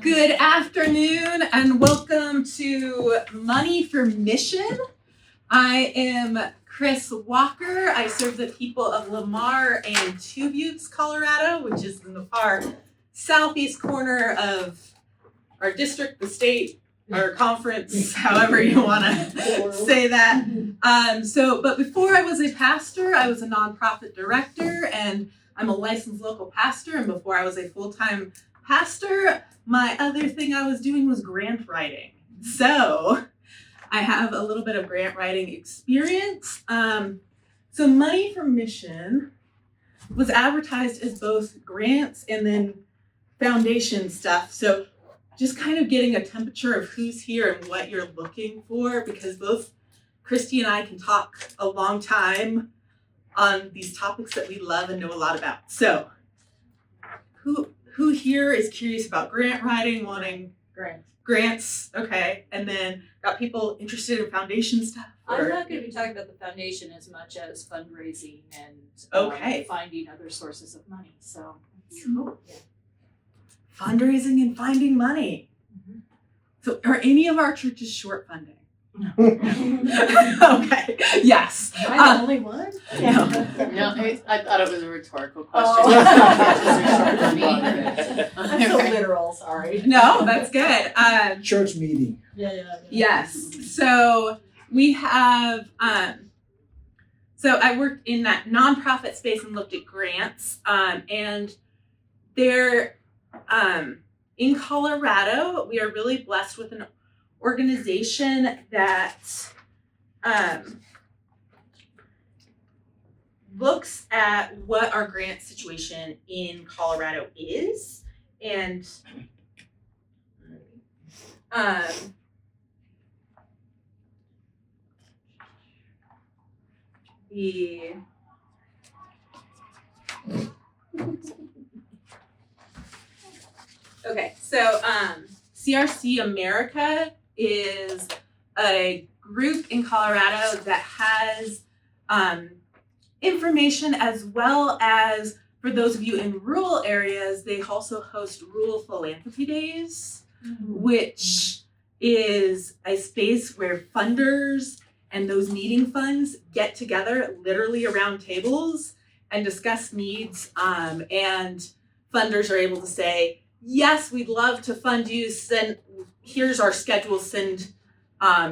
Good afternoon and welcome to Money for Mission. I am Chris Walker. I serve the people of Lamar and Two Buttes, Colorado, which is in the far southeast corner of our district, the state, our conference, however you want to say that. But before I was a pastor, I was a nonprofit director, and I'm a licensed local pastor. And before I was a full-time pastor, my other thing I was doing was grant writing. So I have a little bit of grant writing experience. So Money for Mission was advertised as both grants and then foundation stuff. So just kind of getting a temperature of who's here and what you're looking for, because both Kristi and I can talk a long time on these topics that we love and know a lot about. So who here is curious about grant writing, wanting grants? Okay. And then got people interested in foundation stuff? I'm not going to be talking about the foundation as much as fundraising and finding other sources of money. So, yeah. Fundraising and finding money. Mm-hmm. So are any of our churches short funding? No. Okay. Yes. Am I the only one? No. No, I thought it was a rhetorical question. I'm so literal, sorry. No, that's good. Church meeting. Yeah. Yes. So we have, so I worked in that nonprofit space and looked at grants, and they're, in Colorado, we are really blessed with an organization that looks at what our grant situation in Colorado is, and okay, so CRC America is a group in Colorado that has information, as well as for those of you in rural areas, they also host Rural Philanthropy Days, which is a space where funders and those needing funds get together literally around tables and discuss needs, and funders are able to say, yes, we'd love to fund you, here's our schedule, send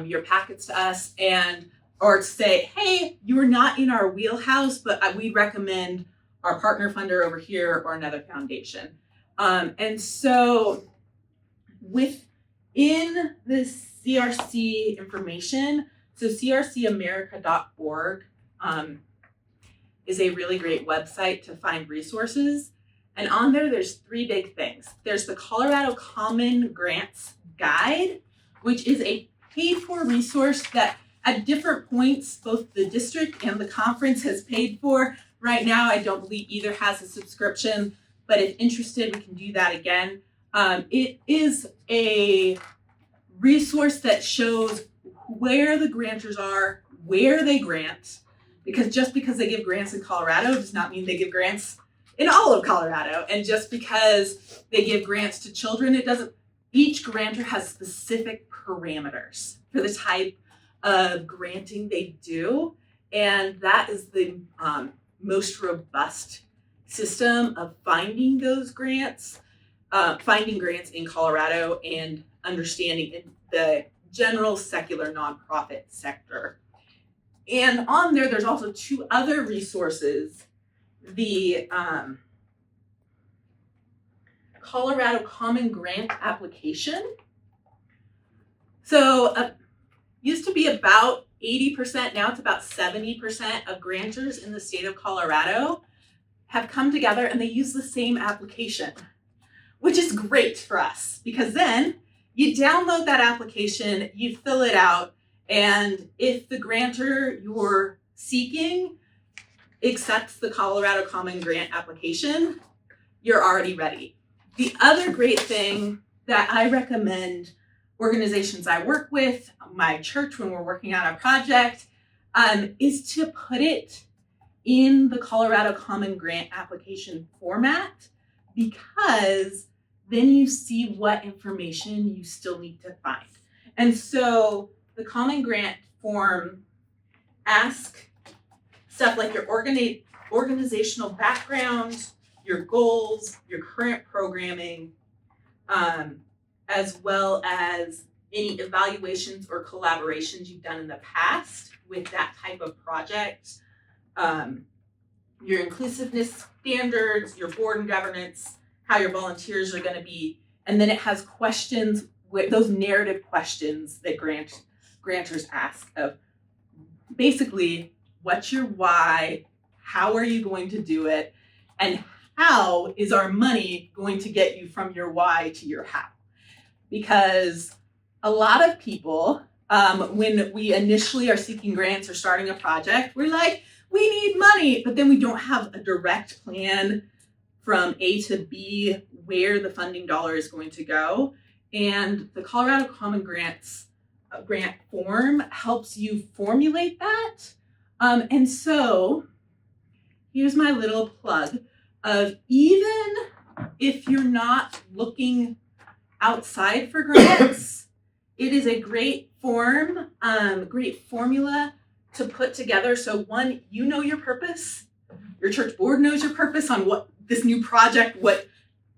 your packets to us, or to say, hey, you are not in our wheelhouse, but we recommend our partner funder over here or another foundation. And so within this CRC information, so crcamerica.org is a really great website to find resources. And on there's three big things. There's the Colorado Common Grants Guide, which is a paid-for resource that at different points, both the district and the conference has paid for. Right now, I don't believe either has a subscription, but if interested, we can do that again. It is a resource that shows where the grantors are, where they grant, because just because they give grants in Colorado does not mean they give grants in all of Colorado. And just because they give grants to children, each grantor has specific parameters for the type of granting they do. And that is the most robust system of finding those grants, finding grants in Colorado and understanding the general secular nonprofit sector. And on there's also two other resources. The Colorado Common Grant Application. So used to be about 80%, now it's about 70% of grantors in the state of Colorado have come together and they use the same application, which is great for us, because then you download that application, you fill it out, and if the grantor you're seeking accepts the Colorado Common Grant application, you're already ready. The other great thing that I recommend organizations I work with, my church, when we're working on a project, is to put it in the Colorado Common Grant application format, because then you see what information you still need to find. And so the Common Grant form asks stuff like your organizational background, your goals, your current programming, as well as any evaluations or collaborations you've done in the past with that type of project, your inclusiveness standards, your board and governance, how your volunteers are going to be, and then it has questions, those narrative questions that grantors ask of basically, what's your why, how are you going to do it, and how is our money going to get you from your why to your how? Because a lot of people, when we initially are seeking grants or starting a project, we're like, we need money, but then we don't have a direct plan from A to B where the funding dollar is going to go. And the Colorado Common grant form helps you formulate that. And so here's my little plug of, even if you're not looking outside for grants, it is a great form, great formula to put together. So one, you know your purpose. Your church board knows your purpose on what this new project, what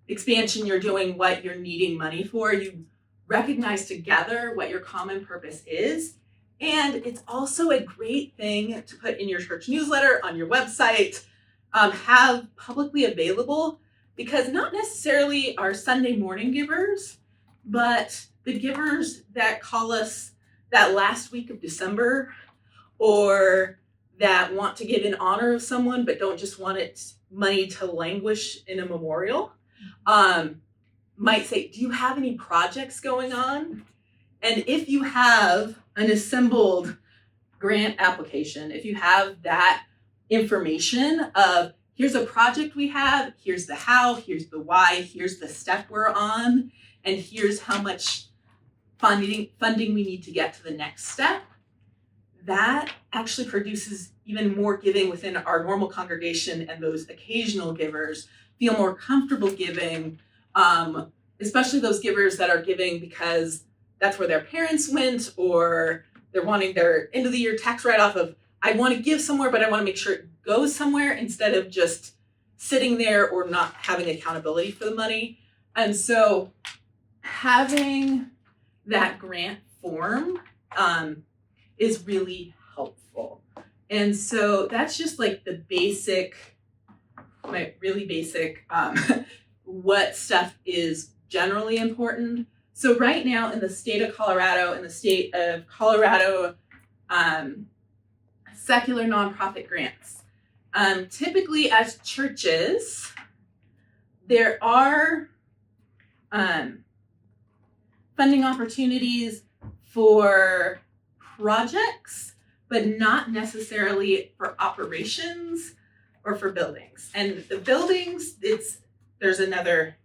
expansion you're doing, what you're needing money for. You recognize together what your common purpose is. And it's also a great thing to put in your church newsletter, on your website, have publicly available, because not necessarily our Sunday morning givers, but the givers that call us that last week of December, or that want to give in honor of someone but don't just want money to languish in a memorial, might say, do you have any projects going on? And if you have an assembled grant application, if you have that information of, here's a project we have, here's the how, here's the why, here's the step we're on, and here's how much funding we need to get to the next step, that actually produces even more giving within our normal congregation, and those occasional givers feel more comfortable giving, especially those givers that are giving because that's where their parents went, or they're wanting their end of the year tax write-off of, I want to give somewhere, but I want to make sure it goes somewhere, instead of just sitting there or not having accountability for the money. And so having that grant form is really helpful. And so that's just like the basic, my really basic, what stuff is generally important. So right now in the state of Colorado, secular nonprofit grants, typically as churches, there are funding opportunities for projects, but not necessarily for operations or for buildings. And the buildings, there's another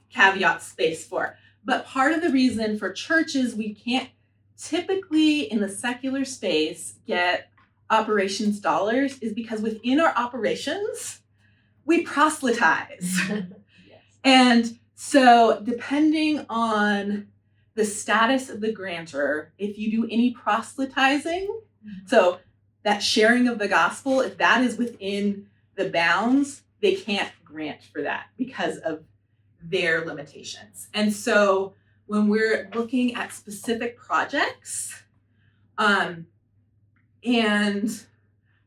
caveat space for. But part of the reason for churches, we can't typically in the secular space get operations dollars is because within our operations, we proselytize. Yes. And so depending on the status of the grantor, if you do any proselytizing, so that sharing of the gospel, if that is within the bounds, they can't grant for that because of their limitations. And so when we're looking at specific projects, and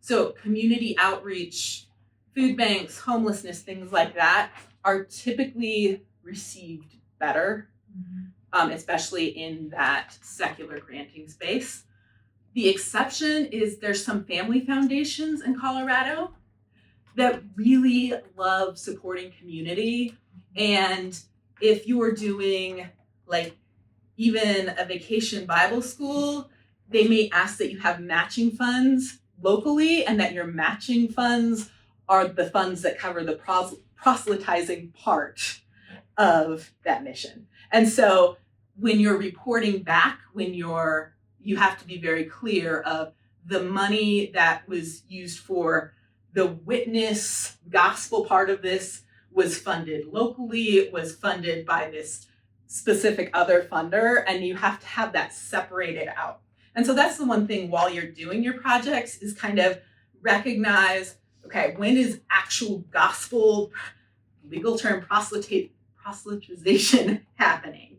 so community outreach, food banks, homelessness, things like that are typically received better, especially in that secular granting space. The exception is there's some family foundations in Colorado that really love supporting community. And if you are doing like even a vacation Bible school, they may ask that you have matching funds locally, and that your matching funds are the funds that cover the proselytizing part of that mission. And so when you're reporting back, you have to be very clear of the money that was used for the witness gospel part of this was funded locally, was funded by this specific other funder, and you have to have that separated out. And so that's the one thing while you're doing your projects is kind of recognize, okay, when is actual gospel, legal term, proselytization happening?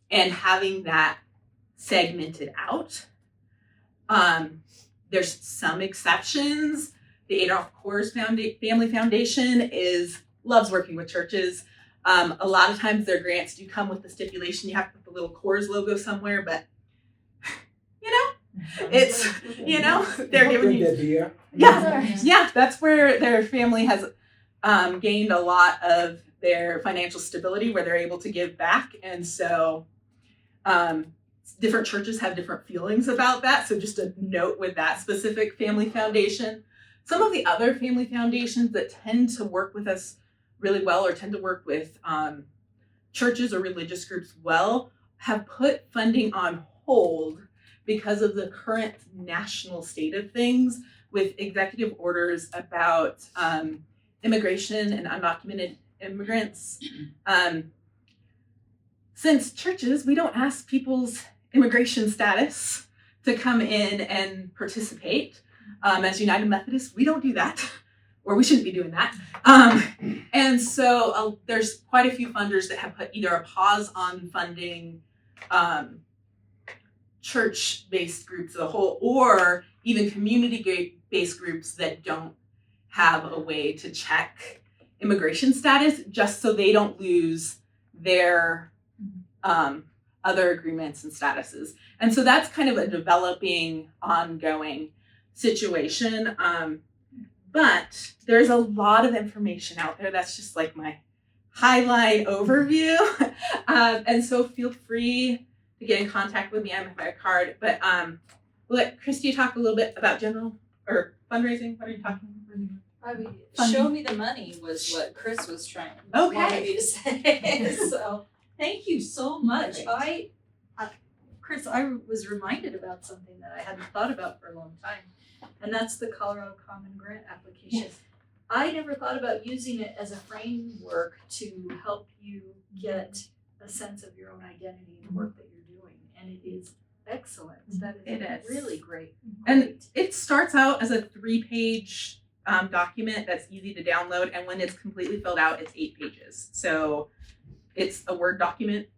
And having that segmented out. There's some exceptions. The Adolph Coors Family Foundation loves working with churches. A lot of times their grants do come with the stipulation you have to put the little Coors logo somewhere, but it's, they're giving you. Yeah, that's where their family has gained a lot of their financial stability, where they're able to give back. And so different churches have different feelings about that. So just a note with that specific family foundation. Some of the other family foundations that tend to work with us really well, or tend to work with churches or religious groups well, have put funding on hold because of the current national state of things with executive orders about immigration and undocumented immigrants. Since churches, we don't ask people's immigration status to come in and participate. As United Methodists, we don't do that, or we shouldn't be doing that. And so there's quite a few funders that have put either a pause on funding church-based groups as a whole, or even community-based groups that don't have a way to check immigration status, just so they don't lose their other agreements and statuses. And so that's kind of a developing, ongoing situation. But there's a lot of information out there. That's just like my highlight overview. And so feel free to get in contact with me. I have my card. But we'll let Kristi talk a little bit about general or fundraising. What are you talking about? I mean, Funding. show me the money was what Chris was trying Okay. wanted me to say. So thank you so much. Great. Chris, I was reminded about something that I hadn't thought about for a long time, and that's the Colorado Common Grant application. Yes. I never thought about using it as a framework to help you get a sense of your own identity in the work that you're doing, and it is excellent. That is It is. really great. And it starts out as a 3-page document that's easy to download, and when it's completely filled out, it's 8 pages. So it's a Word document.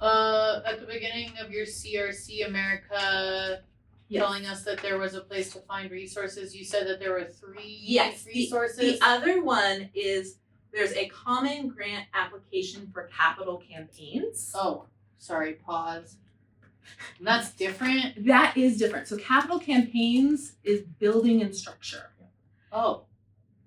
At the beginning of your CRC America telling us that there was a place to find resources, you said that there were 3 resources. The other one is there's a common grant application for capital campaigns. Oh, sorry, pause. And that's different? That is different. So capital campaigns is building and structure. Oh,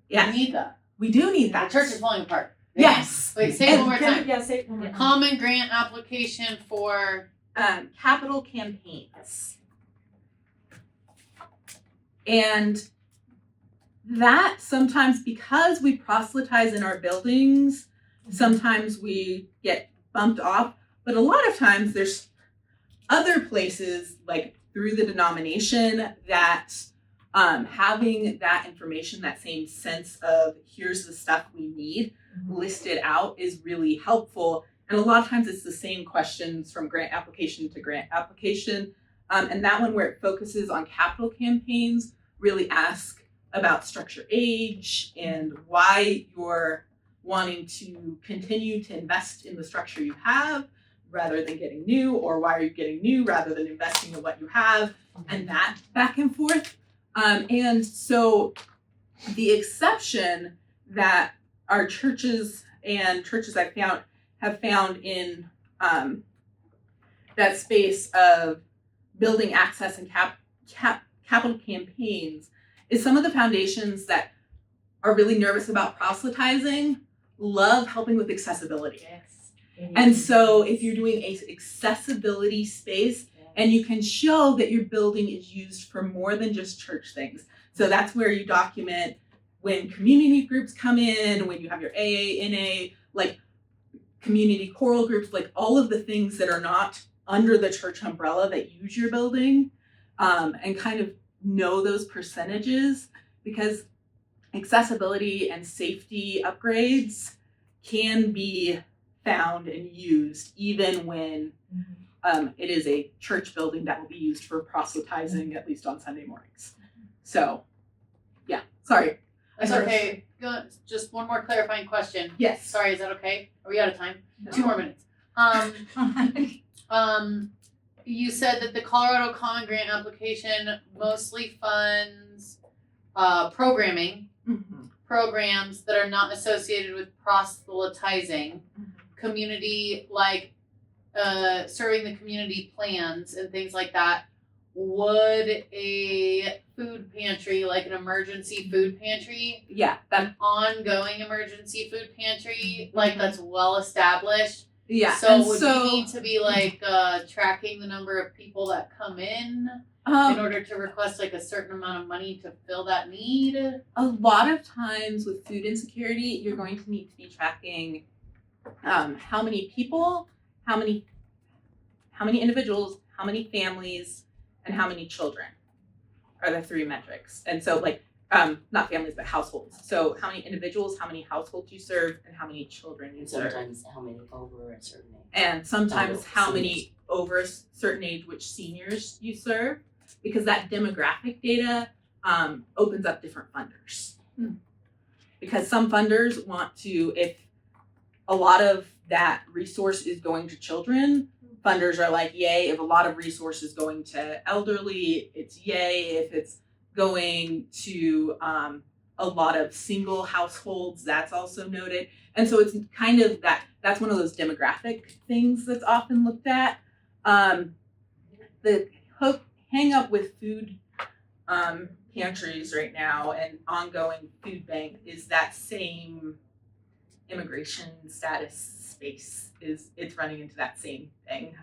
Yeah, we need that. we do need The that. church is falling apart. Yes. Wait, say it one more time. Yeah, say it one more time. Common grant application for Capital campaigns. And that sometimes, because we proselytize in our buildings, sometimes we get bumped off. But a lot of times there's other places, like through the denomination, that having that information, that same sense of here's the stuff we need listed out is really helpful. And a lot of times it's the same questions from grant application to grant application. And that one where it focuses on capital campaigns really ask about structure age and why you're wanting to continue to invest in the structure you have rather than getting new, or why are you getting new rather than investing in what you have, and that back and forth. And so the exception that our churches and churches I've have found in that space of building access and capital campaigns is some of the foundations that are really nervous about proselytizing love helping with accessibility. Yes. And so if you're doing a accessibility space, and you can show that your building is used for more than just church things. So that's where you document when community groups come in, when you have your AA, NA, like community choral groups, like all of the things that are not under the church umbrella that use your building, and kind of know those percentages, because accessibility and safety upgrades can be found and used even when it is a church building that will be used for proselytizing, at least on Sunday mornings. So, yeah, sorry. That's okay. Just one more clarifying question. Yes. Sorry, is that okay? Are we out of time? No. 2 more minutes. You said that the Colorado Common Grant application mostly funds programming, programs that are not associated with proselytizing, community, like serving the community plans and things like that. Would a food pantry, like an emergency food pantry, an ongoing emergency food pantry, like that's well established? Yeah. So would you need to be like tracking the number of people that come in order to request like a certain amount of money to fill that need? A lot of times with food insecurity, you're going to need to be tracking how many people, how many individuals, how many families, and how many children are the 3 metrics. And so like, not families, but households. So how many individuals, how many households you serve, and how many children you serve. Sometimes how many over a certain age. And sometimes how many over a certain age, which seniors you serve, because that demographic data opens up different funders. Because some funders want to, if a lot of that resource is going to children, funders are like, yay. If a lot of resources going to elderly, it's yay. If it's going to a lot of single households, that's also noted. And so it's kind of that's one of those demographic things that's often looked at. The hang up with food pantries right now and ongoing food bank is that same immigration status space. It's running into that same thing.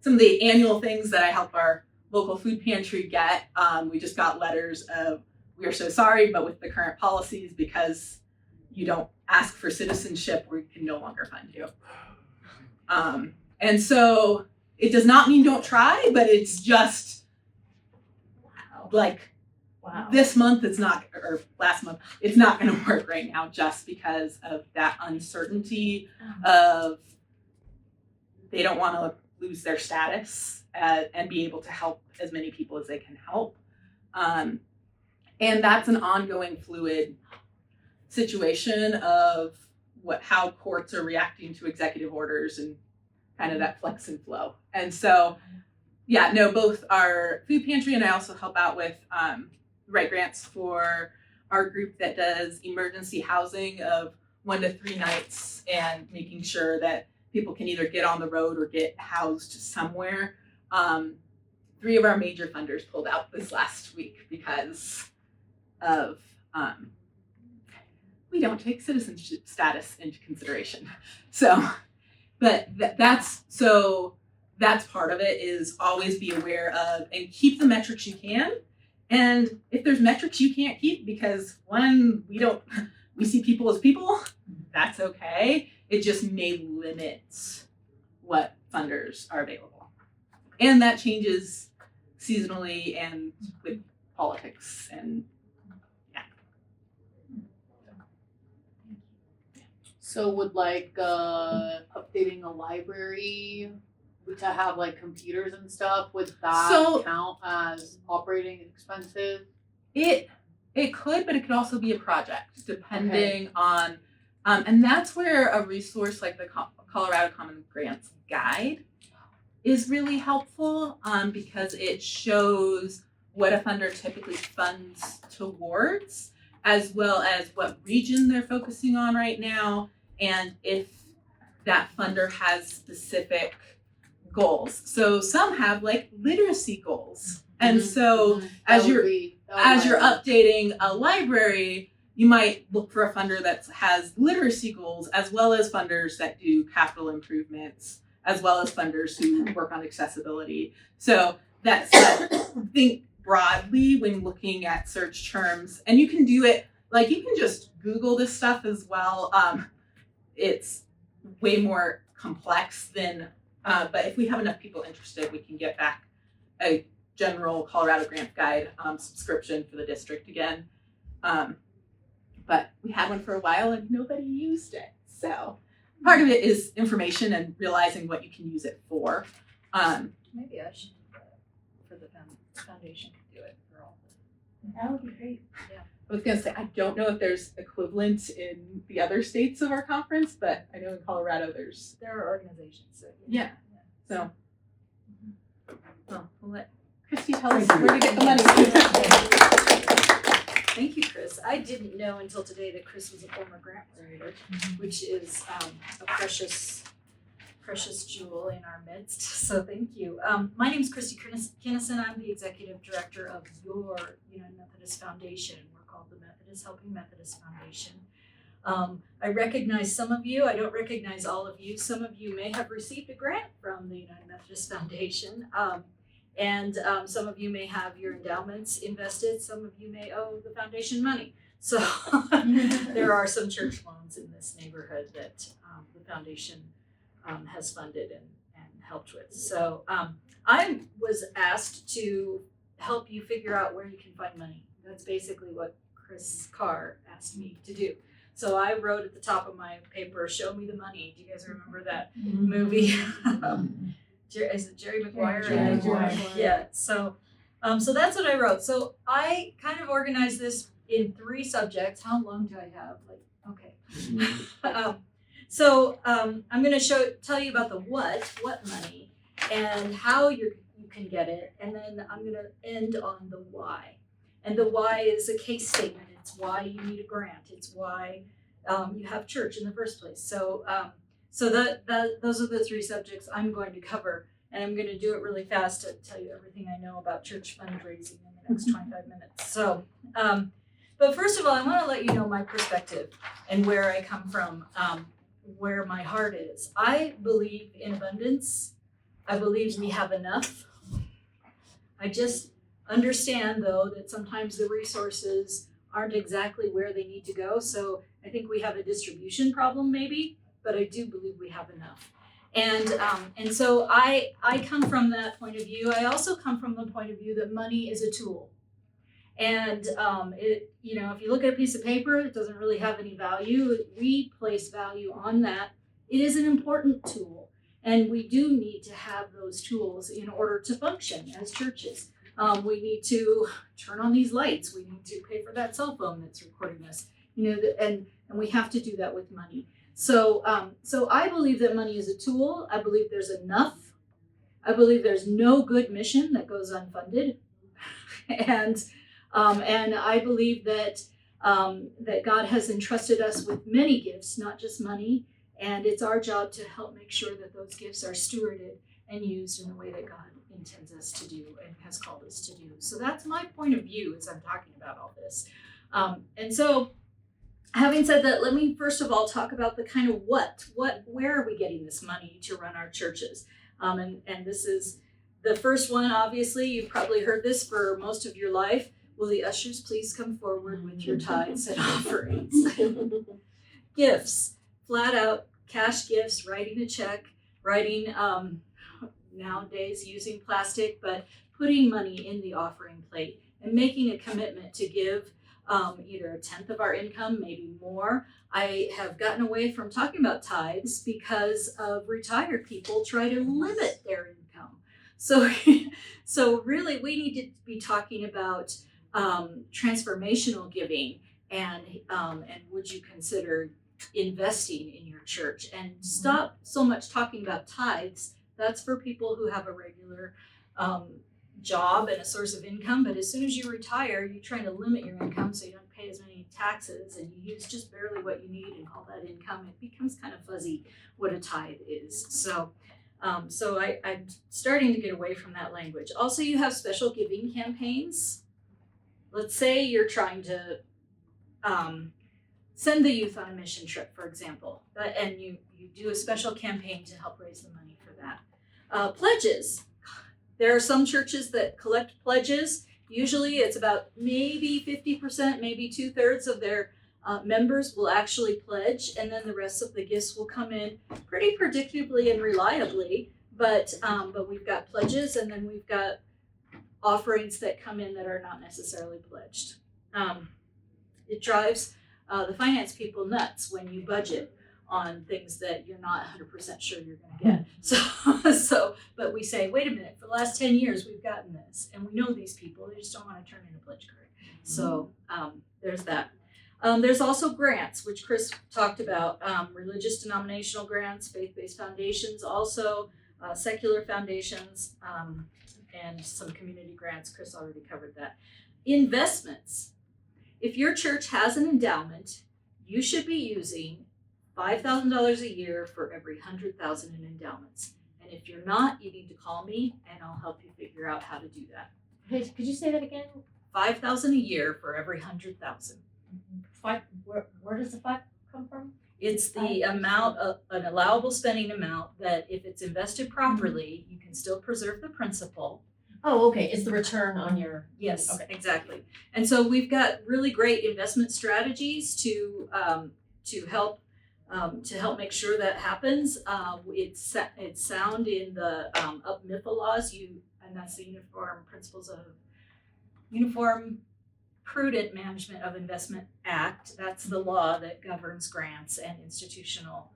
Some of the annual things that I help our local food pantry get, we just got letters of, we are so sorry, but with the current policies, because you don't ask for citizenship, we can no longer fund you. And so it does not mean don't try, but it's just like, this month it's not, or last month, it's not going to work right now just because of that uncertainty of they don't want to lose their status and be able to help as many people as they can help. And that's an ongoing fluid situation of how courts are reacting to executive orders and kind of that flex and flow. And so, both our food pantry and I also help out with write grants for our group that does emergency housing of 1 to 3 nights and making sure that people can either get on the road or get housed somewhere. 3 of our major funders pulled out this last week because of we don't take citizenship status into consideration. So, but that's part of it, is always be aware of and keep the metrics you can. And if there's metrics you can't keep because we see people as people, that's okay. It just may limit what funders are available. And that changes seasonally and with politics and So would like updating a library to have like computers and stuff, would that count as operating expenses? It could, but it could also be a project depending on, and that's where a resource like the Colorado Common Grants Guide is really helpful because it shows what a funder typically funds towards, as well as what region they're focusing on right now, and if that funder has specific goals. So some have like literacy goals. And so as you're updating a library, you might look for a funder that has literacy goals, as well as funders that do capital improvements, as well as funders who work on accessibility. So that's think broadly when looking at search terms. And you can do it, like you can just Google this stuff as well. It's way more complex than, but if we have enough people interested, we can get back a general Colorado Grant Guide subscription for the district again. but we had one for a while and nobody used it. So part of it is information and realizing what you can use it for. Maybe I should do that for the foundation could do it for all the. That would be great. I was gonna say, I don't know if there's equivalent in the other states of our conference, but I know in Colorado there's, There are organizations, so. yeah. So, well, we'll let Kristi tell us Thank you. where to get the money. Thank you, Chris. I didn't know until today that Chris was a former grant writer, which is a precious jewel in our midst. So thank you. My name is Kristi Kinnison. I'm the executive director of your United Methodist Foundation. We're called the Methodists Helping Methodists Foundation. I recognize some of you. I don't recognize all of you. Some of you may have received a grant from the United Methodist Foundation. And some of you may have your endowments invested. Some of you may owe the foundation money. So there are some church loans in this neighborhood that the foundation has funded and helped with. So I was asked to help you figure out where you can find money. That's basically what Chris Carr asked me to do. So I wrote at the top of my paper, "Show me the money." Do you guys remember that movie? Is it Jerry Maguire? Jerry Maguire. Yeah. So that's what I wrote. So I kind of organized this in 3 subjects. How long do I have? Okay. I'm going to tell you about the what money, and how you can get it, and then I'm going to end on the why. And the why is a case statement. It's why you need a grant. It's why you have church in the first place. So those are the 3 subjects I'm going to cover, and I'm going to do it really fast to tell you everything I know about church fundraising in the next 25 minutes. So, but first of all, I want to let you know my perspective and where I come from, where my heart is. I believe in abundance. I believe we have enough. I just understand, though, that sometimes the resources aren't exactly where they need to go. So I think we have a distribution problem, maybe, but I do believe we have enough. And so I come from that point of view. I also come from the point of view that money is a tool. And if you look at a piece of paper, it doesn't really have any value. We place value on that. It is an important tool, and we do need to have those tools in order to function as churches. We need to turn on these lights. We need to pay for that cell phone that's recording us. And we have to do that with money. So I believe that money is a tool. I believe there's enough. I believe there's no good mission that goes unfunded, and I believe that God has entrusted us with many gifts, not just money, and it's our job to help make sure that those gifts are stewarded and used in the way that God intends us to do and has called us to do. So that's my point of view as I'm talking about all this. And so, having said that, let me first of all talk about the kind of where are we getting this money to run our churches? And this is the first one, obviously. You've probably heard this for most of your life. Will the ushers please come forward with your tithes and offerings? Gifts, flat out cash gifts, writing a check, writing, nowadays using plastic, but putting money in the offering plate and making a commitment to give either 1/10 of our income, maybe more. I have gotten away from talking about tithes because of retired people try to limit their income. So really we need to be talking about transformational giving and would you consider investing in your church, and stop so much talking about tithes. That's for people who have a regular job and a source of income, but as soon as you retire, you're trying to limit your income so you don't pay as many taxes and you use just barely what you need and call that income. It becomes kind of fuzzy what a tithe is. So I'm starting to get away from that language. Also, you have special giving campaigns. Let's say you're trying to send the youth on a mission trip, for example, and you do a special campaign to help raise the money for that. Pledges. There are some churches that collect pledges. Usually it's about maybe 50%, maybe 2/3 of their members will actually pledge, and then the rest of the gifts will come in pretty predictably and reliably. But we've got pledges, and then we've got offerings that come in that are not necessarily pledged. It drives the finance people nuts when you budget on things that you're not 100% sure you're going to get. But we say, wait a minute, for the last 10 years, we've gotten this, and we know these people, they just don't want to turn in a pledge card. So there's that. There's also grants, which Chris talked about, religious denominational grants, faith-based foundations, also secular foundations, and some community grants. Chris already covered that. Investments. If your church has an endowment, you should be using $5,000 a year for every $100,000 in endowments. And if you're not, you need to call me and I'll help you figure out how to do that. Hey, could you say that again? $5,000 a year for every $100,000. Where does the $5 come from? It's the amount of an allowable spending amount that if it's invested properly, you can still preserve the principal. Oh, okay. It's the return on your. Yes, Okay. exactly. And so we've got really great investment strategies to help make sure that happens. It's sound in the MIFA laws, and that's the Uniform Prudent Management of Investment Act. That's the law that governs grants and institutional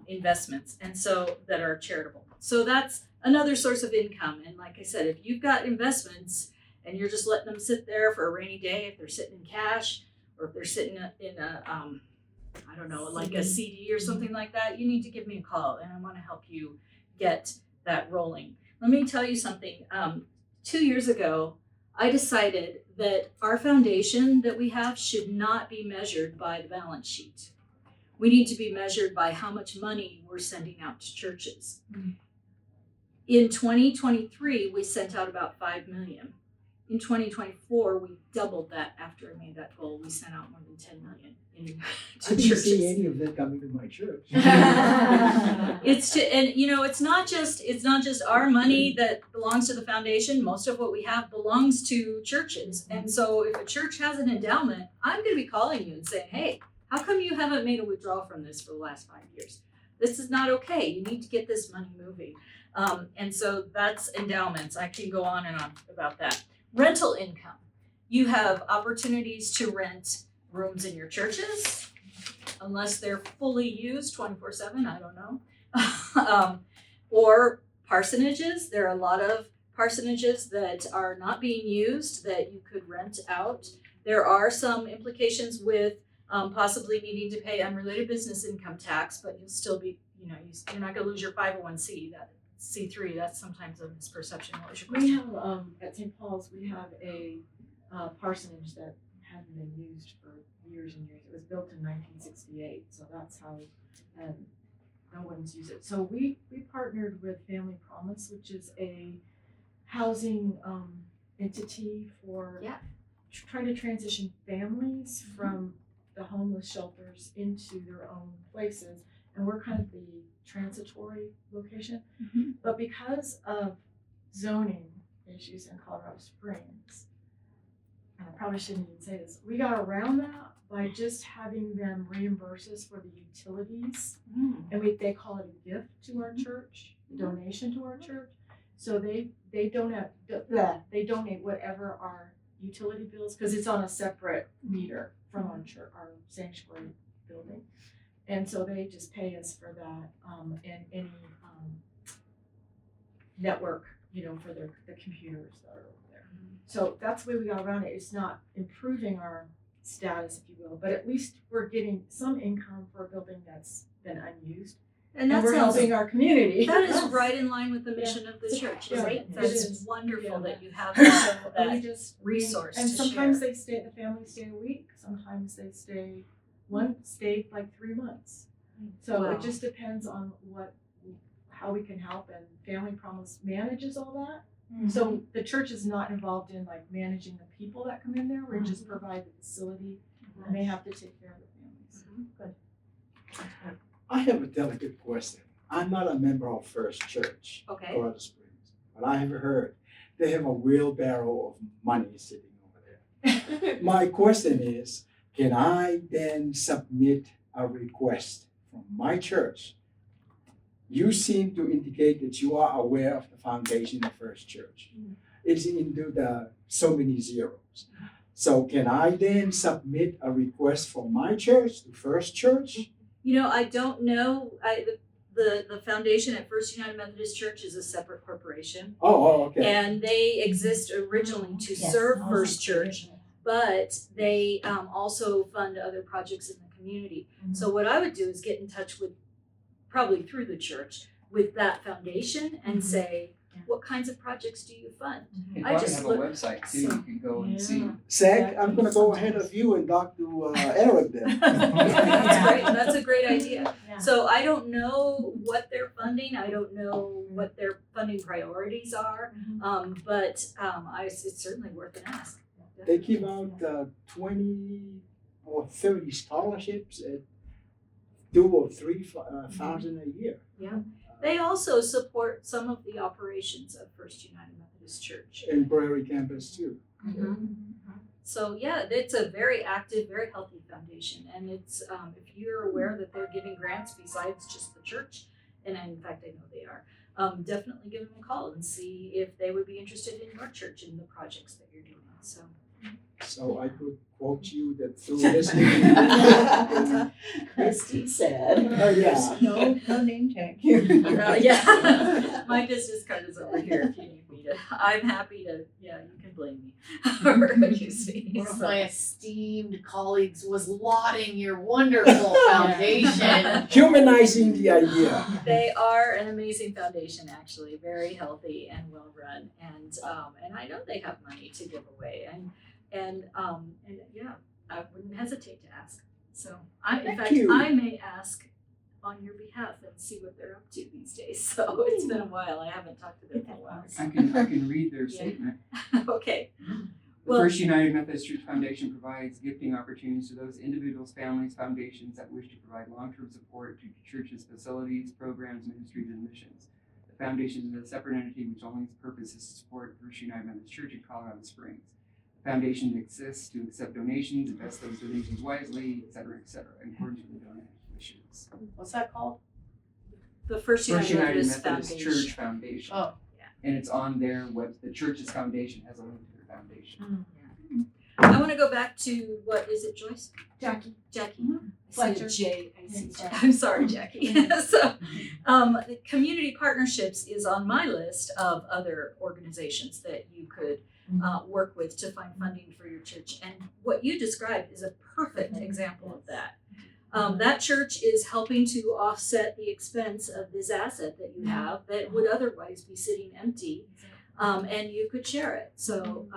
investments, and so that are charitable. So that's another source of income. And like I said, if you've got investments and you're just letting them sit there for a rainy day, if they're sitting in cash or if they're sitting in a I don't know, like a CD or something like that, you need to give me a call and I want to help you get that rolling. Let me tell you something. 2 years ago, I decided that our foundation that we have should not be measured by the balance sheet. We need to be measured by how much money we're sending out to churches. In 2023, we sent out about $5 million. In 2024, we doubled that after I made that goal. We sent out more than $10 million I to didn't churches. see any of that coming to my church. It's not just our money that belongs to the foundation. Most of what we have belongs to churches. And so if a church has an endowment, I'm going to be calling you and saying, hey, how come you haven't made a withdrawal from this for the last 5 years? This is not okay. You need to get this money moving. And so that's endowments. I can go on and on about that. Rental income. You have opportunities to rent rooms in your churches, unless they're fully used 24/7, I don't know. Or parsonages. There are a lot of parsonages that are not being used that you could rent out. There are some implications with possibly needing to pay unrelated business income tax, but you'll still be, you're not going to lose your 501c, that C3. That's sometimes a misperception. What was your question? We have at St. Paul's, we have a parsonage that hadn't been used for years and years. It was built in 1968, so that's how no one's used it. So we partnered with Family Promise, which is a housing entity for trying to transition families from the homeless shelters into their own places, and we're kind of the transitory location. But because of zoning issues in Colorado Springs, and I probably shouldn't even say this, we got around that by just having them reimburse us for the utilities, and they call it a gift to our church, a donation to our church. So they donate whatever our utility bills, because it's on a separate meter from our church, our sanctuary building. And so they just pay us for that, and any network, for the computers that are over there. So that's the way we got around it. It's not improving our status, if you will, but at least we're getting some income for a building that's been unused. And And we're helping our community. That is right in line with the mission of the church, Yeah, right? it That's is. wonderful Yeah. that you have And that we just resource and to sometimes share. the families stay a week, sometimes they stay like 3 months. So Wow. it just depends on how we can help, and Family Promise manages all that. So the church is not involved in like managing the people that come in there. We just provide the facility, and they have to take care of the families. Good. I have a delicate question. I'm not a member of First Church, Okay. Colorado Springs, but I have heard they have a wheelbarrow of money sitting over there. My question is, can I then submit a request from my church? You seem to indicate that you are aware of the foundation of First Church. It's into the so many zeros. So can I then submit a request from my church to First Church? You know, I don't know. The foundation at First United Methodist Church is a separate corporation, Oh, okay. and they exist originally to Yes. serve First Church, but they also fund other projects in the community. So what I would do is get in touch with, probably through the church, with that foundation and say, what kinds of projects do you fund? They I probably just have look- a website too, you can go and see. Zach, I'm gonna go ahead of you and talk to Eric then. That's great. That's a great idea. Yeah. So I don't know what they're funding. I don't know what their funding priorities are. But it's certainly worth an ask. They give out 20 or 30 scholarships at 2 or 3 thousand a year. Yeah. They also support some of the operations of First United Methodist Church. In Prairie Campus too. So yeah, it's a very active, very healthy foundation, and it's if you're aware that they're giving grants besides just the church, and in fact I know they are, definitely give them a call and see if they would be interested in your church and the projects that you're doing. So I could quote you that through listening. Kristi said. Yeah. No name tag here. Yeah, my business card is over here if you need me to. I'm happy to. Yeah, you can blame me or use me. One of my esteemed colleagues was lauding your wonderful foundation. Humanizing the idea. They are an amazing foundation, actually, very healthy and well run, and I know they have money to give away, and yeah, I wouldn't hesitate to ask. So in Thank fact, you. I may ask on your behalf and see what they're up to these days. So it's been a while. I haven't talked to them for a while. I can read their Yeah. statement. Okay. The Well, First United Methodist Church Foundation provides gifting opportunities to those individuals, families, foundations that wish to provide long-term support to churches' facilities, programs, ministries, and missions. The foundation is a separate entity which only its purpose is to support First United Methodist Church in Colorado Springs. The foundation exists to accept donations, invest those donations wisely, et cetera, in accordance with the donor wishes. What's that called? the First First United United Methodist Methodist Foundation. Church Foundation. Oh. And it's on their web, the church's foundation has a link to their foundation. I want to go back to what is it, Joyce? Jackie. Jackie. I Fletcher. see a J. I see It's J. Jackie. I'm sorry, Jackie. So, the community partnerships is on my list of other organizations that you could work with to find funding for your church. And what you described is a perfect example of that. That church is helping to offset the expense of this asset that you have that would otherwise be sitting empty, and you could share it. So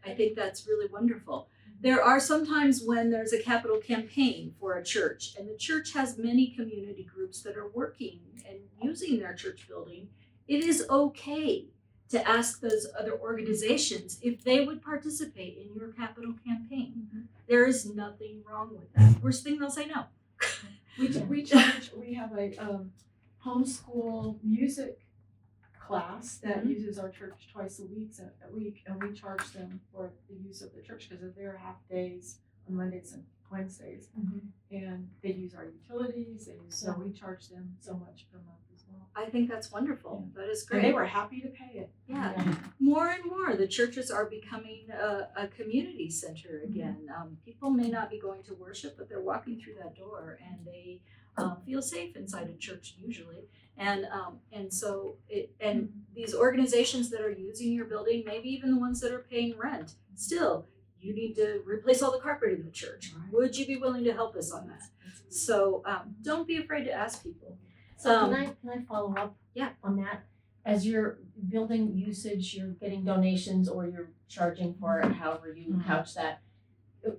I think that's really wonderful. There are some times when there's a capital campaign for a church, and the church has many community groups that are working and using their church building. It is okay to ask those other organizations if they would participate in your capital campaign. There is nothing wrong with that. Worst thing, they'll say no. We have a homeschool music class that uses our church twice a week, and we charge them for the use of the church because of their half days on Mondays and Wednesdays. And they use our utilities, so we charge them so much per month as well. I think that's wonderful. That is And they great. were happy to pay it. Yeah. More and more, the churches are becoming a community center again. People may not be going to worship, but they're walking through that door and they feel safe inside a church usually. And so these organizations that are using your building, maybe even the ones that are paying rent, still, you need to replace all the carpet in the church. Would you be willing to help us on that? So don't be afraid to ask people. So can I follow up? Yeah. On that? As you're building usage, you're getting donations or you're charging for it, however you couch that.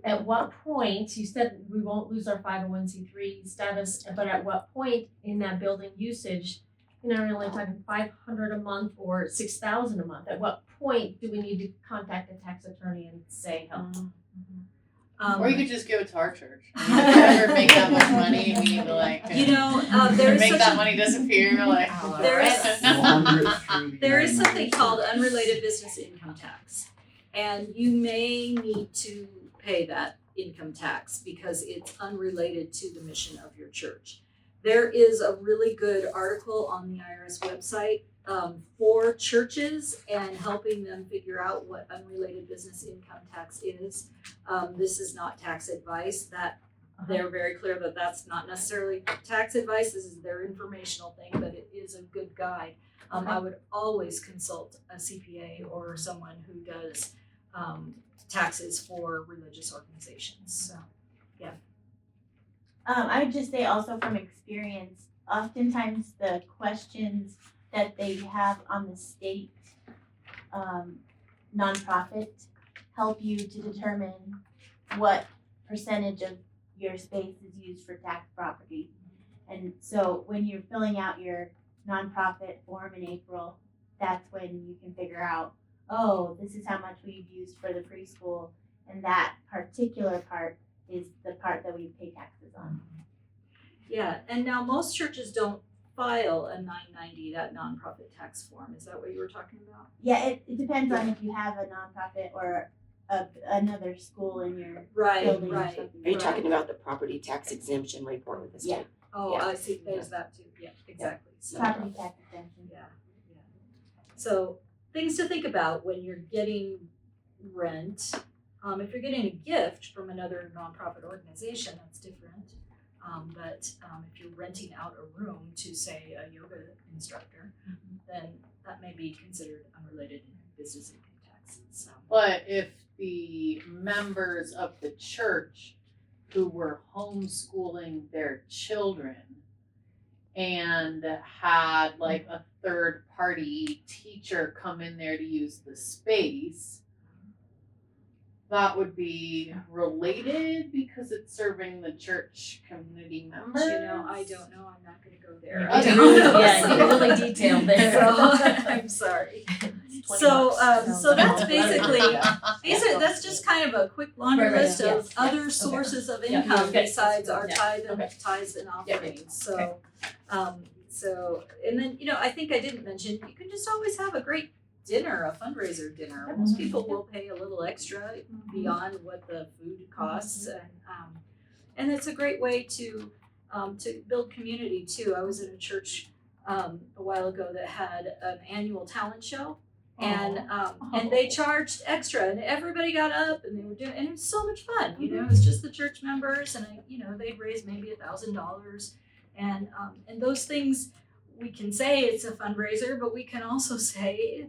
At what point, you said we won't lose our 501c3 status, but at what point in that building usage, are we only talking $500 a month or $6,000 a month? At what point do we need to contact a tax attorney and say help? Or you could just give it to our church. If you ever make that much money, we need to There is make such that a money disappear. there is something called unrelated business income tax, and you may need to pay that income tax because it's unrelated to the mission of your church. There is a really good article on the IRS website for churches and helping them figure out what unrelated business income tax is. This is not tax advice. That they're very clear that that's not necessarily tax advice. This is their informational thing, but it is a good guide. I would always consult a CPA or someone who does taxes for religious organizations. So, I would just say also from experience, oftentimes the questions that they have on the state nonprofit help you to determine what percentage of your space is used for tax property. And so when you're filling out your nonprofit form in April, that's when you can figure out, oh, this is how much we've used for the preschool, and that particular part is the part that we pay taxes on. yeah. And now most churches don't file a 990, that nonprofit tax form. Is that what you were talking about? Yeah, it depends on if you have a nonprofit or another school in your Right, building or right. something. Are you talking about the property tax exemption report with the state? Yeah. Oh, Yeah. I see. There's that too. Yeah, exactly. So, Property tax exemption. yeah. So things to think about when you're getting rent. If you're getting a gift from another nonprofit organization, that's different. But if you're renting out a room to, say, a yoga instructor, then that may be considered unrelated business income taxes. So. But if the members of the church who were homeschooling their children and had like a third party teacher come in there to use the space, that would be related because it's serving the church community members. You know, I don't know. I'm not going to go there. Yeah, I don't know. yeah, you're really detailed there. So, I'm sorry. So, so that's basically that's just kind of a quick laundry Right, right, list of yeah, other okay. sources of Yeah, income okay. besides our Yeah, tithes and offerings. So, so and then I think I didn't mention you can just always have a great dinner, a fundraiser dinner. Most people will pay a little extra beyond what the food costs, and it's a great way to build community too. I was in a church a while ago that had an annual talent show. And they charged extra, and everybody got up, and they were doing, and it was so much fun. It was just the church members, and they'd raise maybe $1,000, and those things we can say it's a fundraiser, but we can also say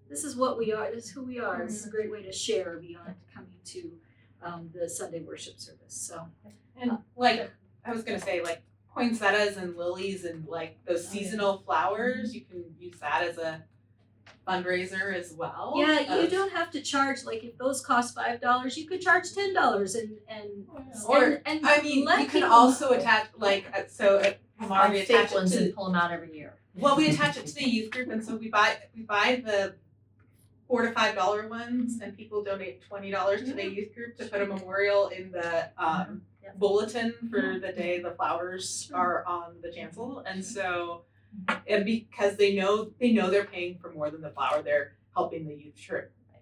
this is what we are. This is who we are. This is a great way to share beyond coming to the Sunday worship service. So, And like I was gonna say, like poinsettias and lilies and like those seasonal flowers, you can use that as a fundraiser as well. yeah, you don't have to charge, like if those cost $5, you could charge $10 Or and I mean, let you can people also attach like so at Lamar we Like attach fake ones it to and pull them out every year. well we attach it to the youth group, and so we buy the $4 to $5 ones, and people donate $20 to the youth group to put a memorial in the bulletin for the day the flowers are on the chancel. And so, and because they know they're paying for more than the flower, they're helping the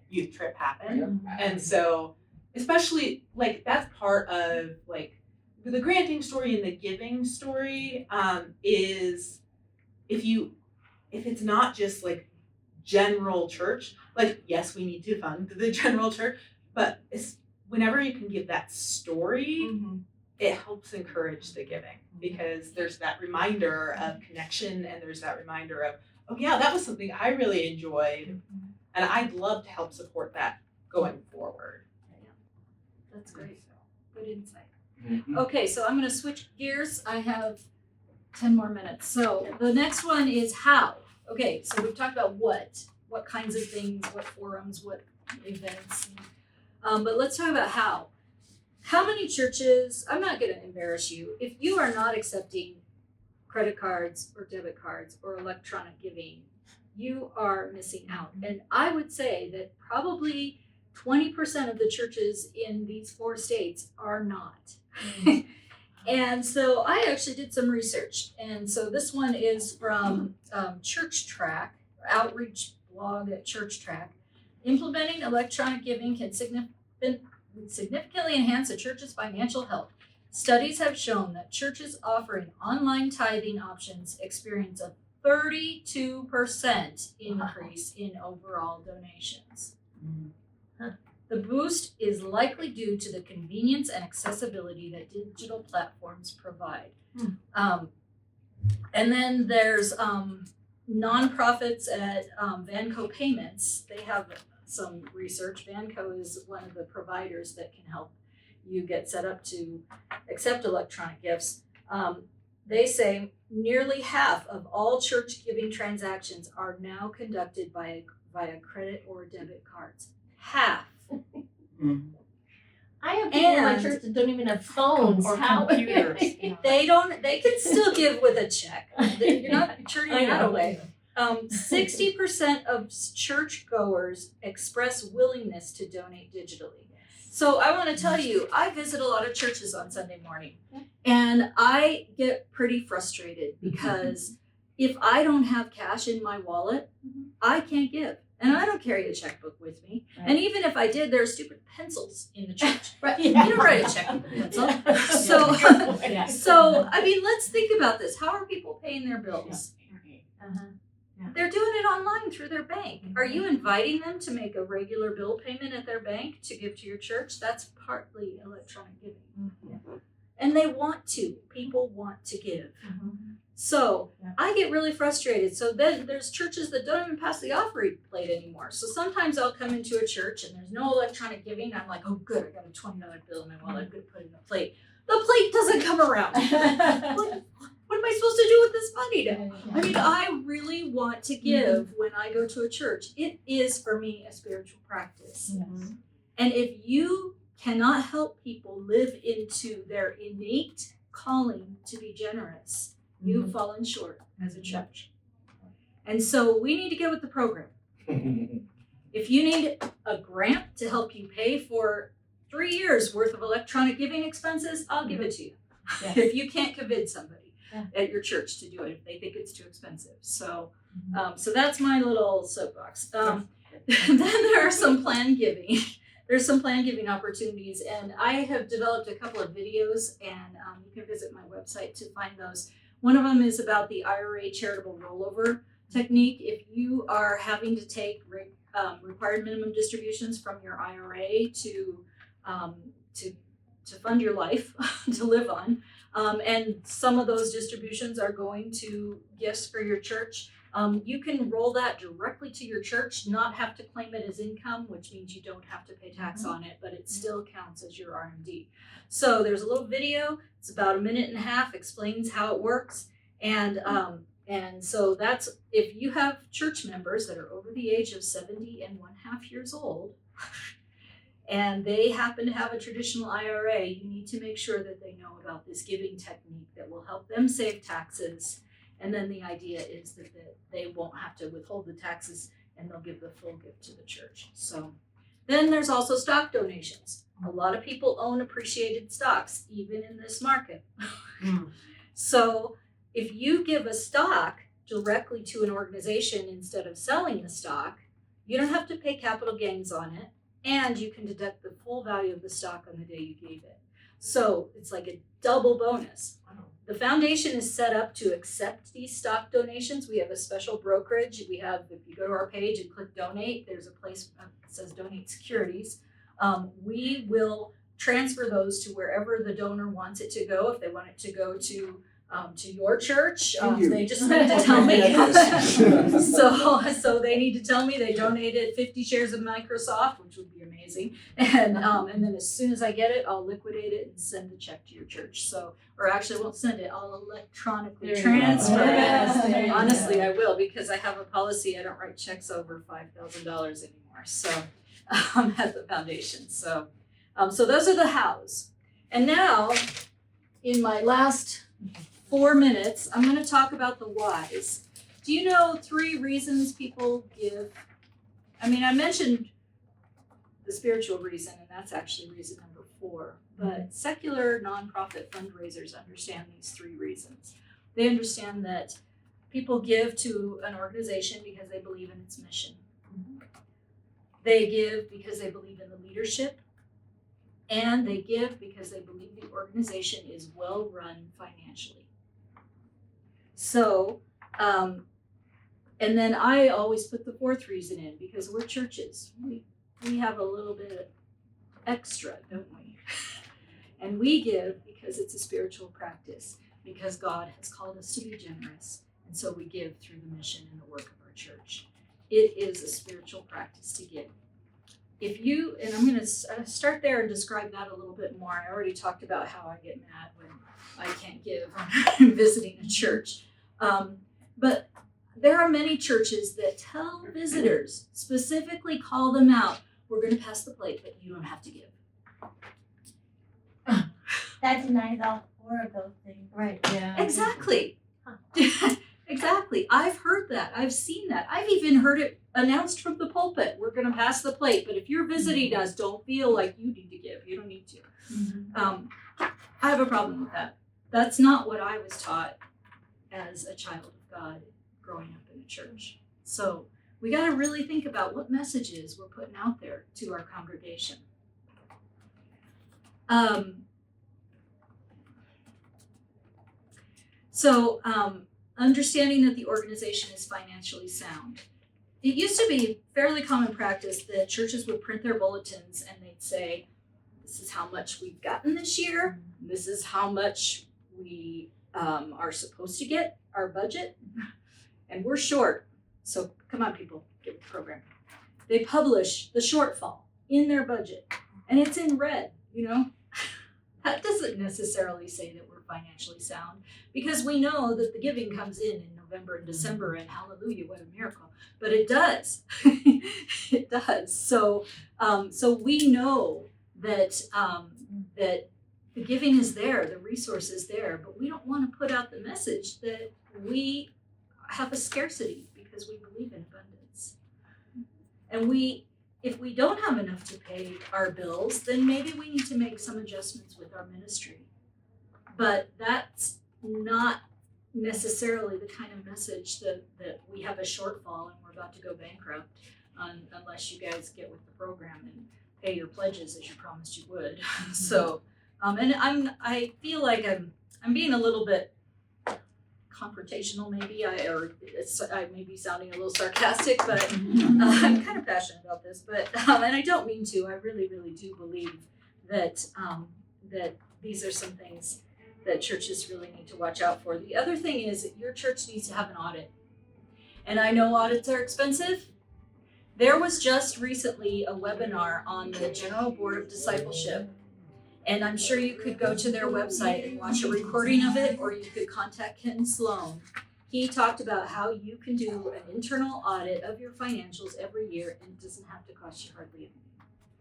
youth trip happen. And so, especially like that's part of like the granting story and the giving story is if it's not just like general church, like yes, we need to fund the general church, but it's whenever you can give that story, it helps encourage the giving, because there's that reminder of connection, and there's that reminder of, oh yeah, that was something I really enjoyed, and I'd love to help support that going forward. That's great. Good insight. Okay, so I'm going to switch gears. I have 10 more minutes. So the next one is how. Okay, so we've talked about what kinds of things, what forums, what events. But let's talk about how. How many churches, I'm not going to embarrass you, if you are not accepting credit cards or debit cards or electronic giving, you are missing out. And I would say that probably 20% of the churches in these 4 states are not. And so I actually did some research. And so this one is from Church Track, outreach blog at Church Track. Implementing electronic giving can significantly enhance a church's financial health. Studies have shown that churches offering online tithing options experience a 32% increase in overall donations. The boost is likely due to the convenience and accessibility that digital platforms provide. And then there's nonprofits at Vanco Payments. They have some research. Vanco is one of the providers that can help you get set up to accept electronic gifts. They say nearly half of all church giving transactions are now conducted via credit or debit cards. Half. I have people in my And- church that don't even have phones. Or How? computers. They can still give with a check. You're not turning I that know. away. 60% of churchgoers express willingness to donate digitally. So I want to tell you, I visit a lot of churches on Sunday morning, and I get pretty frustrated because if I don't have cash in my wallet, I can't give. And I don't carry a checkbook with me. Right. And even if I did, there are stupid pencils in the church. Right. You don't write a check with a pencil. So, Yeah. so I mean, let's think about this. How are people paying their bills? Uh-huh. They're doing it online through their bank. Are you inviting them to make a regular bill payment at their bank to give to your church? That's partly electronic giving. And they want to. People want to give. So I get really frustrated. So then there's churches that don't even pass the offering plate anymore. So sometimes I'll come into a church and there's no electronic giving. I'm like, oh good, I got a $20 bill in my wallet. I'm gonna put it in the plate. The plate doesn't come around. What am I supposed to do with this money now? I mean, I really want to give when I go to a church. It is for me a spiritual practice. And if you cannot help people live into their innate calling to be generous, you've fallen short as a church. And so we need to get with the program. If you need a grant to help you pay for 3 years worth of electronic giving expenses, I'll give it to you. Yeah. If you can't convince somebody Yeah. at your church to do it, if they think it's too expensive. So, so that's my little soapbox. Then there are some planned giving. There's some planned giving opportunities, and I have developed a couple of videos, and you can visit my website to find those. One of them is about the IRA charitable rollover technique. If you are having to take required minimum distributions from your IRA to fund your life, to live on, and some of those distributions are going to gifts for your church, you can roll that directly to your church, not have to claim it as income, which means you don't have to pay tax on it, but it still counts as your RMD. So there's a little video. It's about 1.5 minutes, explains how it works. And so that's, if you have church members that are over the age of 70 and 1/2 years old, and they happen to have a traditional IRA, you need to make sure that they know about this giving technique that will help them save taxes. And then the idea is that they won't have to withhold the taxes and they'll give the full gift to the church. So then there's also stock donations. A lot of people own appreciated stocks, even in this market. So if you give a stock directly to an organization instead of selling the stock, you don't have to pay capital gains on it, and you can deduct the full value of the stock on the day you gave it. So it's like a double bonus. The foundation is set up to accept these stock donations. We have a special brokerage. We have, if you go to our page and click donate, there's a place that says donate securities. We will transfer those to wherever the donor wants it to go. If they want it to go to your church, they just need to tell me. So they need to tell me they donated 50 shares of Microsoft, which would be amazing. And then as soon as I get it, I'll liquidate it and send the check to your church. So, or actually I won't send it, I'll electronically There you go. transfer it. Yes, there you Honestly, go. I will, because I have a policy, I don't write checks over $5,000 anymore. So at the foundation. So those are the hows. And now, in my last 4 minutes, I'm going to talk about the whys. Do you know 3 reasons people give? I mean, I mentioned the spiritual reason, and that's actually reason number 4. But secular nonprofit fundraisers understand these 3 reasons. They understand that people give to an organization because they believe in its mission. They give because they believe in the leadership. And they give because they believe the organization is well run financially. So And then I always put the fourth reason in because we're churches. We have a little bit extra, don't we? And we give because it's a spiritual practice, because God has called us to be generous. And so we give through the mission and the work of our church. It is a spiritual practice to give. If you, and I'm going to start there and describe that a little bit more. I already talked about how I get mad when I can't give when I'm visiting a church. But there are many churches that tell visitors, specifically call them out, we're going to pass the plate, but you don't have to give. That denies all four of those things. Right, yeah. Exactly. Exactly. I've heard that. I've seen that. I've even heard it announced from the pulpit. We're going to pass the plate, but if you're visiting us, don't feel like you need to give. You don't need to. I have a problem with that. That's not what I was taught as a child of God growing up in a church. So we got to really think about what messages we're putting out there to our congregation. Understanding that the organization is financially sound. It used to be fairly common practice that churches would print their bulletins and they'd say, this is how much we've gotten this year. This is how much we are supposed to get, our budget, and we're short. So come on, people, get with the program. They publish the shortfall in their budget, and it's in red, you know. That doesn't necessarily say that we're financially sound, because we know that the giving comes in November and December, and hallelujah, what a miracle. But it does. It does. So we know that that the giving is there, the resource is there, but we don't want to put out the message that we have a scarcity because we believe in abundance. And if we don't have enough to pay our bills, then maybe we need to make some adjustments with our ministry. But that's not necessarily the kind of message that we have a shortfall and we're about to go bankrupt unless you guys get with the program and pay your pledges as you promised you would. So, and I feel like I'm being a little bit confrontational, maybe. I may be sounding a little sarcastic, but I'm kind of passionate about this. But and I don't mean to. I really, really do believe that that these are some things that churches really need to watch out for. The other thing is that your church needs to have an audit, and I know audits are expensive. There was just recently a webinar on the General Board of Discipleship. And I'm sure you could go to their website and watch a recording of it, or you could contact Ken Sloan. He talked about how you can do an internal audit of your financials every year, and it doesn't have to cost you hardly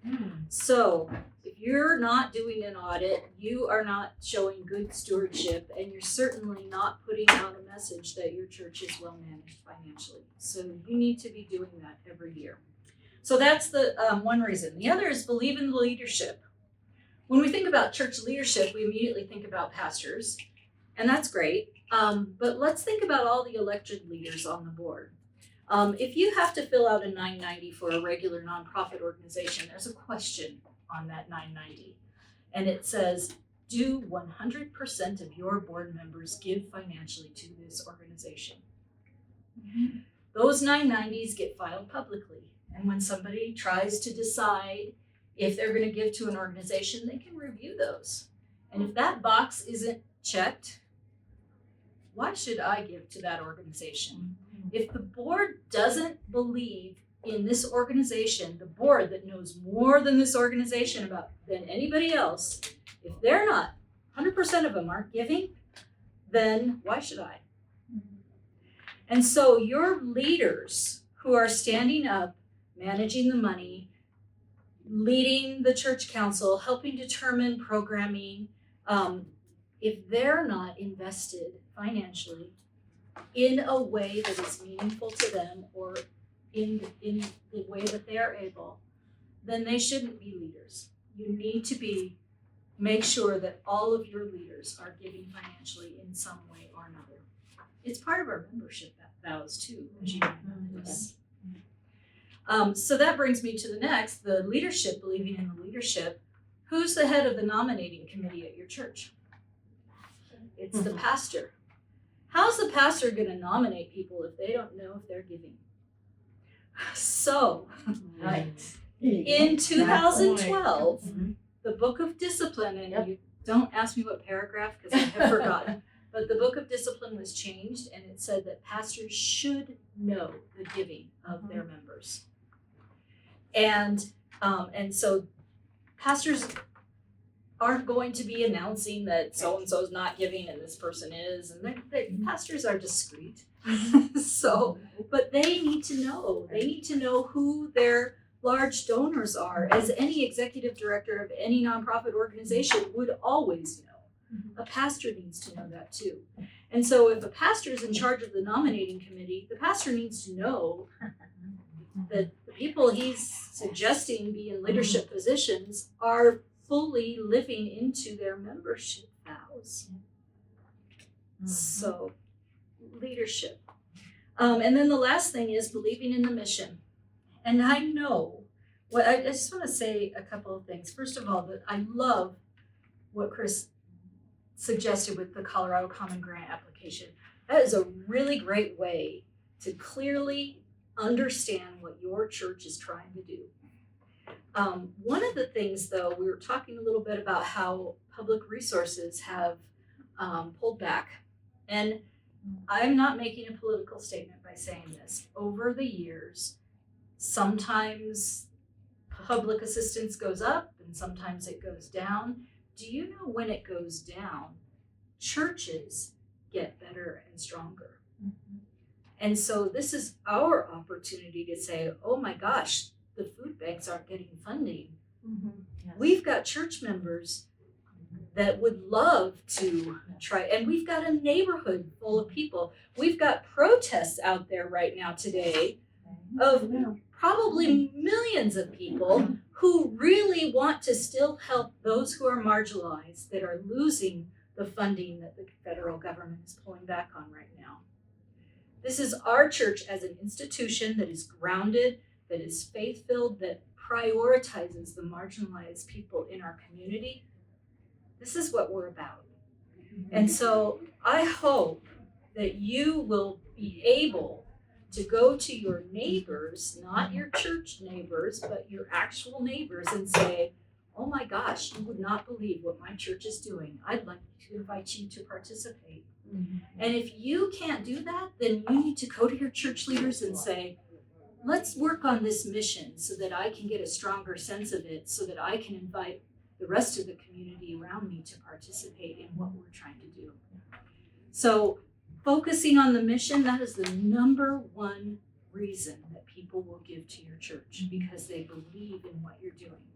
anything. So if you're not doing an audit, you are not showing good stewardship, and you're certainly not putting out a message that your church is well managed financially. So you need to be doing that every year. So that's the one reason. The other is believe in the leadership. When we think about church leadership, we immediately think about pastors, and that's great. But let's think about all the elected leaders on the board. If you have to fill out a 990 for a regular nonprofit organization, there's a question on that 990. And it says, do 100% of your board members give financially to this organization? Mm-hmm. Those 990s get filed publicly. And when somebody tries to decide if they're going to give to an organization, they can review those. And if that box isn't checked, why should I give to that organization? If the board doesn't believe in this organization, the board that knows more than this organization about than anybody else, if they're not, 100% of them aren't giving, then why should I? And so your leaders who are standing up, managing the money, leading the church council, helping determine programming, if they're not invested financially in a way that is meaningful to them or in the way that they are able, then they shouldn't be leaders. You need to make sure that all of your leaders are giving financially in some way or another. It's part of our membership vows too, as you know this. So that brings me to the next, the leadership, believing in the leadership. Who's the head of the nominating committee at your church? It's the pastor. how's the pastor gonna nominate people if they don't know if they're giving? So, Right. in 2012, Mhm. the Book of Discipline, and Yep. you don't ask me what paragraph because I have forgotten, but the Book of Discipline was changed and it said that pastors should know the giving of their members. And so pastors aren't going to be announcing that so-and-so's not giving and this person is, and pastors are discreet. So, but they need to know. They need to know who their large donors are, as any executive director of any nonprofit organization would always know. A pastor needs to know that too. And so if a pastor is in charge of the nominating committee, the pastor needs to know that the people he's suggesting be in leadership positions are fully living into their membership vows. So, leadership. And then the last thing is believing in the mission. And I know, I just want to say a couple of things. First of all, that I love what Chris suggested with the Colorado Common Grant application. That is a really great way to clearly understand what your church is trying to do. One of the things, though, we were talking a little bit about how public resources have pulled back. And I'm not making a political statement by saying this. Over the years, sometimes public assistance goes up and sometimes it goes down. Do you know when it goes down, churches get better and stronger? And so this is our opportunity to say, oh my gosh, the food banks aren't getting funding. Yes. We've got church members that would love to try, and we've got a neighborhood full of people. We've got protests out there right now today of probably millions of people who really want to still help those who are marginalized that are losing the funding that the federal government is pulling back on right now. This is our church as an institution that is grounded, that is faith-filled, that prioritizes the marginalized people in our community. This is what we're about. And so I hope that you will be able to go to your neighbors, not your church neighbors, but your actual neighbors, and say, oh my gosh, you would not believe what my church is doing. I'd like to invite you to participate. And if you can't do that, then you need to go to your church leaders and say, let's work on this mission so that I can get a stronger sense of it, so that I can invite the rest of the community around me to participate in what we're trying to do. So focusing on the mission, that is the number one reason that people will give to your church, because they believe in what you're doing.